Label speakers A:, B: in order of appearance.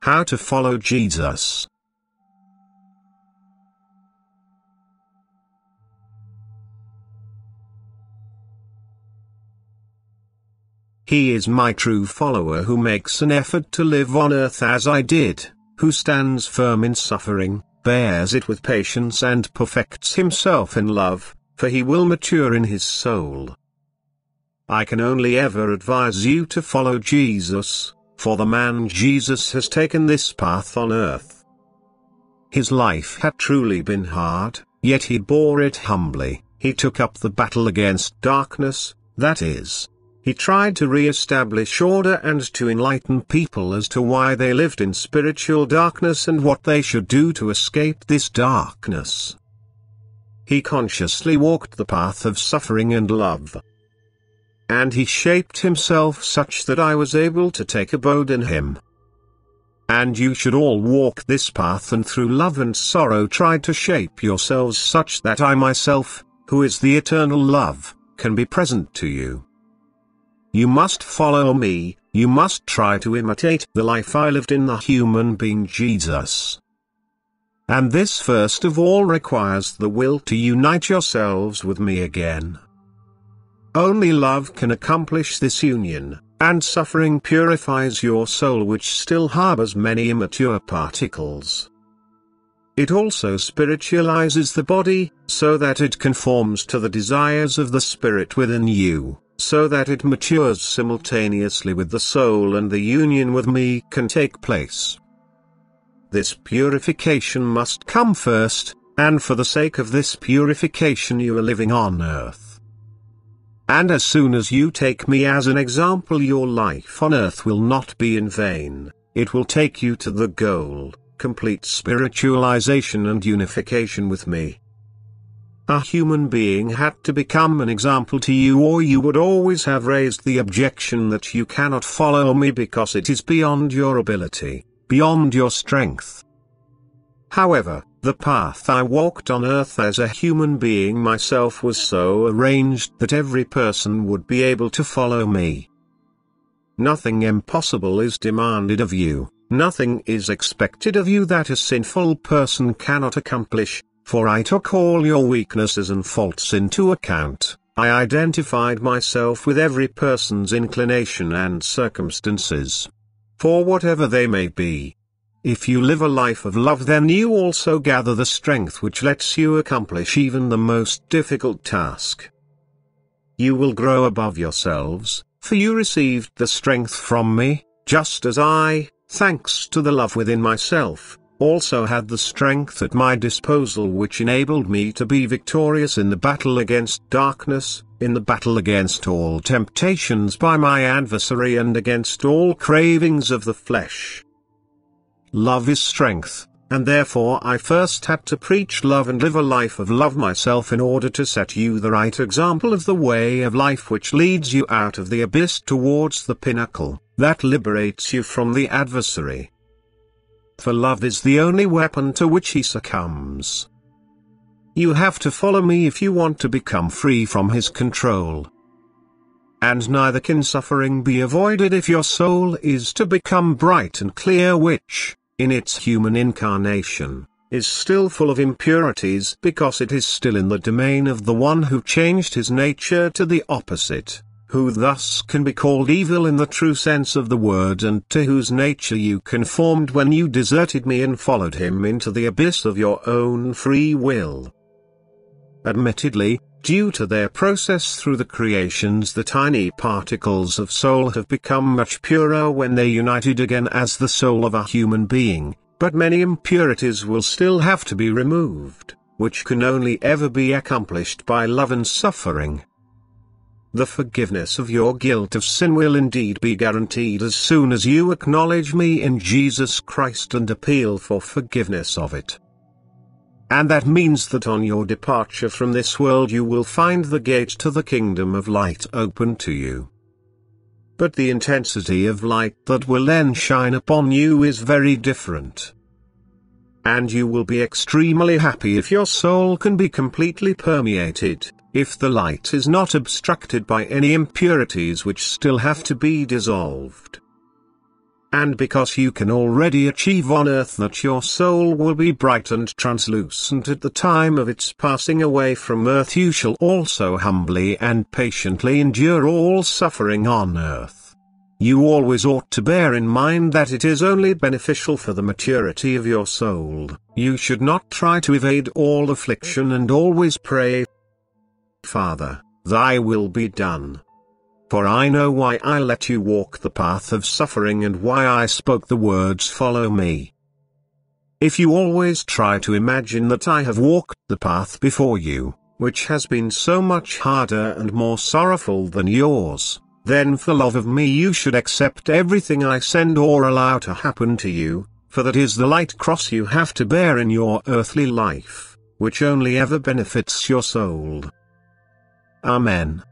A: How to follow Jesus. He is my true follower who makes an effort to live on earth as I did, who stands firm in suffering, bears it with patience and perfects himself in love, for he will mature in his soul. I can only ever advise you to follow Jesus, for the man Jesus has taken this path on earth. His life had truly been hard, yet he bore it humbly. He took up the battle against darkness, that is, he tried to re-establish order and to enlighten people as to why they lived in spiritual darkness and what they should do to escape this darkness. He consciously walked the path of suffering and love. And he shaped himself such that I was able to take abode in him. And you should all walk this path and through love and sorrow try to shape yourselves such that I myself, who is the eternal love, can be present to you. You must follow me, you must try to imitate the life I lived in the human being Jesus. And this first of all requires the will to unite yourselves with me again. Only love can accomplish this union, and suffering purifies your soul which still harbors many immature particles. It also spiritualizes the body, so that it conforms to the desires of the spirit within you, so that it matures simultaneously with the soul and the union with me can take place. This purification must come first, and for the sake of this purification you are living on earth. And as soon as you take me as an example, your life on earth will not be in vain, it will take you to the goal, complete spiritualization and unification with me. A human being had to become an example to you, or you would always have raised the objection that you cannot follow me because it is beyond your ability, beyond your strength. However, the path I walked on earth as a human being myself was so arranged that every person would be able to follow me. Nothing impossible is demanded of you, nothing is expected of you that a sinful person cannot accomplish. For I took all your weaknesses and faults into account, I identified myself with every person's inclination and circumstances. For whatever they may be. If you live a life of love, then you also gather the strength which lets you accomplish even the most difficult task. You will grow above yourselves, for you received the strength from me, just as I, thanks to the love within myself, also had the strength at my disposal which enabled me to be victorious in the battle against darkness, in the battle against all temptations by my adversary and against all cravings of the flesh. Love is strength, and therefore I first had to preach love and live a life of love myself in order to set you the right example of the way of life which leads you out of the abyss towards the pinnacle, that liberates you from the adversary. For love is the only weapon to which he succumbs. You have to follow me if you want to become free from his control. And neither can suffering be avoided if your soul is to become bright and clear, which, in its human incarnation, is still full of impurities because it is still in the domain of the one who changed his nature to the opposite, who thus can be called evil in the true sense of the word, and to whose nature you conformed when you deserted me and followed him into the abyss of your own free will. Admittedly, due to their process through the creations, the tiny particles of soul have become much purer when they united again as the soul of a human being, but many impurities will still have to be removed, which can only ever be accomplished by love and suffering. The forgiveness of your guilt of sin will indeed be guaranteed as soon as you acknowledge me in Jesus Christ and appeal for forgiveness of it. And that means that on your departure from this world you will find the gate to the kingdom of light open to you. But the intensity of light that will then shine upon you is very different. And you will be extremely happy if your soul can be completely permeated, if the light is not obstructed by any impurities which still have to be dissolved. and because you can already achieve on earth that your soul will be bright and translucent at the time of its passing away from earth, you shall also humbly and patiently endure all suffering on earth. You always ought to bear in mind that it is only beneficial for the maturity of your soul. You should not try to evade all affliction and always pray, Father, thy will be done. For I know why I let you walk the path of suffering and why I spoke the words follow me. If you always try to imagine that I have walked the path before you, which has been so much harder and more sorrowful than yours, then for love of me you should accept everything I send or allow to happen to you, for that is the light cross you have to bear in your earthly life, which only ever benefits your soul. Amen.